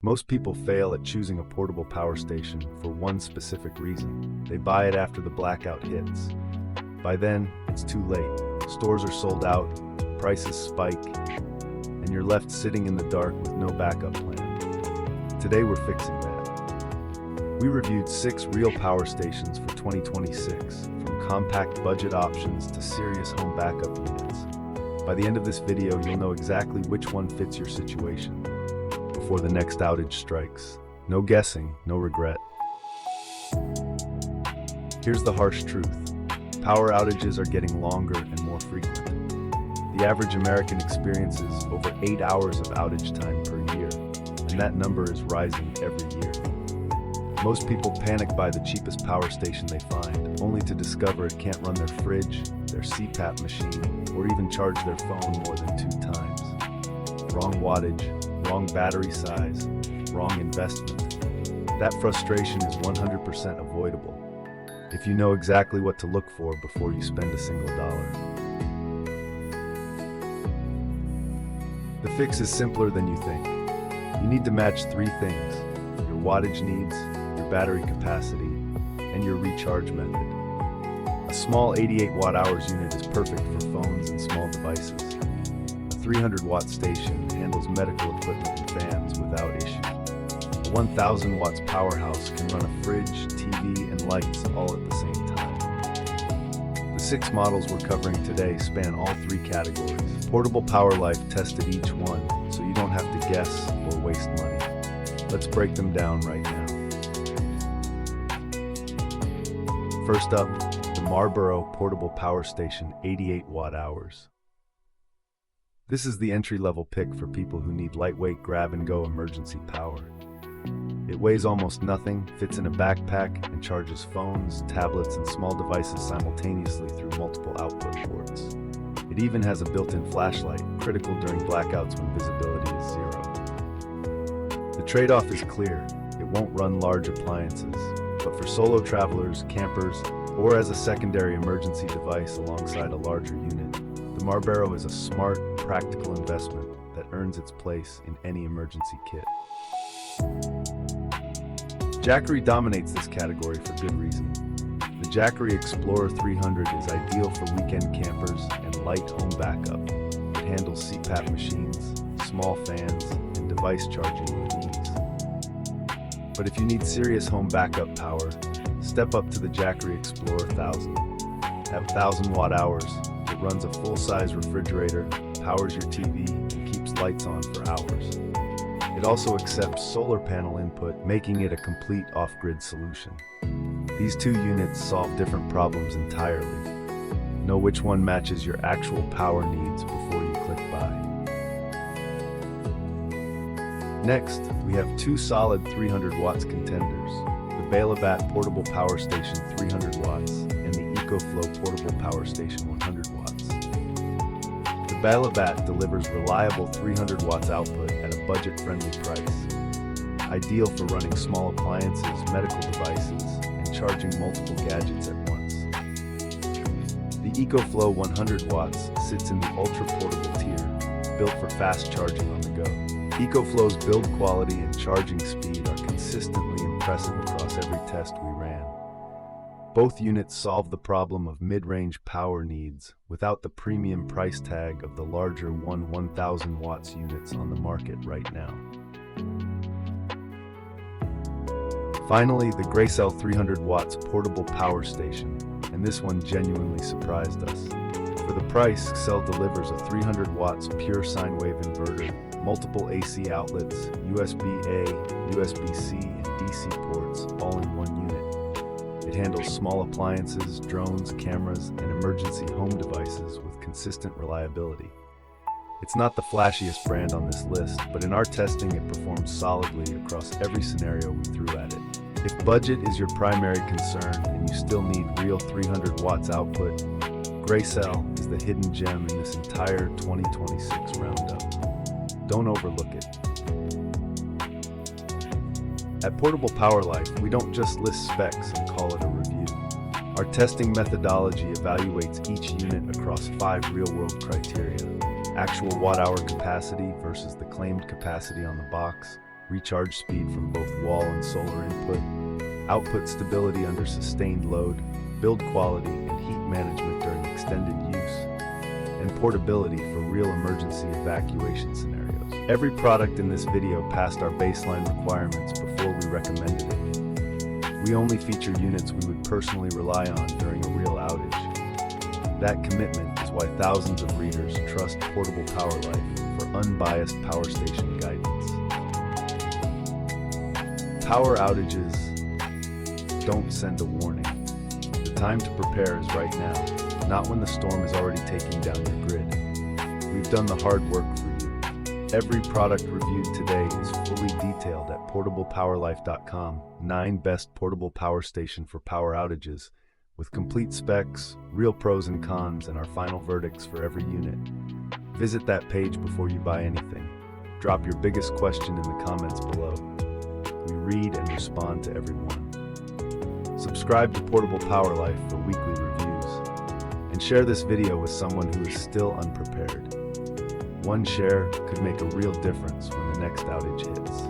Most people fail at choosing a portable power station for one specific reason. They buy it after the blackout hits. By then, it's too late. Stores are sold out, prices spike, and you're left sitting in the dark with no backup plan. Today we're fixing that. We reviewed 6 real power stations for 2026, from compact budget options to serious home backup units. By the end of this video, you'll know exactly which one fits your situation before the next outage strikes. No guessing, no regret. Here's the harsh truth. Power outages are getting longer and more frequent. The average American experiences over 8 hours of outage time per year, and that number is rising every year. Most people panic buy the cheapest power station they find, only to discover it can't run their fridge, their CPAP machine, or even charge their phone more than 2 times. Wrong wattage, wrong battery size, wrong investment. That frustration is 100% avoidable if you know exactly what to look for before you spend a single dollar. The fix is simpler than you think. You need to match 3 things: your wattage needs, your battery capacity, and your recharge method. A small 88 watt-hours unit is perfect for phones and small devices. A 300 watt station handles medical equipment and fans without issue. A 1000 watts powerhouse can run a fridge, TV, and lights all at the same time. The 6 models we're covering today span all 3 categories. Portable Power Life tested each one, so you don't have to guess or waste money. Let's break them down right now. First up, the MARBERO Portable Power Station 88 watt-hours. This is the entry-level pick for people who need lightweight grab-and-go emergency power. It weighs almost nothing, fits in a backpack, and charges phones, tablets, and small devices simultaneously through multiple output ports. It even has a built-in flashlight, critical during blackouts when visibility is 0. The trade-off is clear. It won't run large appliances, but for solo travelers, campers, or as a secondary emergency device alongside a larger unit, the MARBERO is a smart, practical investment that earns its place in any emergency kit. Jackery dominates this category for good reason. The Jackery Explorer 300 is ideal for weekend campers and light home backup. It handles CPAP machines, small fans, and device charging with ease. But if you need serious home backup power, step up to the Jackery Explorer 1000. At 1000 watt-hours, it runs a full-size refrigerator, powers your TV, and keeps lights on for hours. It also accepts solar panel input, making it a complete off-grid solution. These 2 units solve different problems entirely. Know which one matches your actual power needs before you click buy. Next, we have 2 solid 300 watts contenders: the Bailibatt Portable Power Station 300 watts and the EcoFlow Portable Power Station 100 watts. The Bailibatt delivers reliable 300 watts output at a budget-friendly price, ideal for running small appliances, medical devices, and charging multiple gadgets at once. The EcoFlow 100 watts sits in the ultra-portable tier, built for fast charging on the go. EcoFlow's build quality and charging speed are consistently impressive across every test we ran. Both units solve the problem of mid-range power needs without the premium price tag of the larger 1000 watts units on the market right now. Finally, the GRECELL 300 watts portable power station, and this one genuinely surprised us. For the price, GRECELL delivers a 300 watts pure sine wave inverter, multiple AC outlets, USB-A, USB-C, and DC ports, all in one unit. It handles small appliances, drones, cameras, and emergency home devices with consistent reliability. It's not the flashiest brand on this list, but in our testing it performs solidly across every scenario we threw at it. If budget is your primary concern and you still need real 300 watts output, GRECELL is the hidden gem in this entire 2026 roundup. Don't overlook it. At Portable Power Life, we don't just list specs and call it a review. Our testing methodology evaluates each unit across 5 real-world criteria: actual watt-hour capacity versus the claimed capacity on the box, recharge speed from both wall and solar input, output stability under sustained load, build quality and heat management during extended use, and portability for real emergency evacuation scenarios. Every product in this video passed our baseline requirements before we recommended it. We only feature units we would personally rely on during a real outage. That commitment is why thousands of readers trust Portable Power Life for unbiased power station guidance. Power outages don't send a warning. The time to prepare is right now, not when the storm is already taking down your grid. We've done the hard work for you. Every product reviewed today is fully detailed at portablepowerlife.com. 9 best portable power station for power outages, with complete specs, real pros and cons, and our final verdicts for every unit. Visit that page before you buy anything. Drop your biggest question in the comments below. We read and respond to everyone. Subscribe to Portable Power Life for weekly reviews, and share this video with someone who is still unprepared. One share could make a real difference when the next outage hits.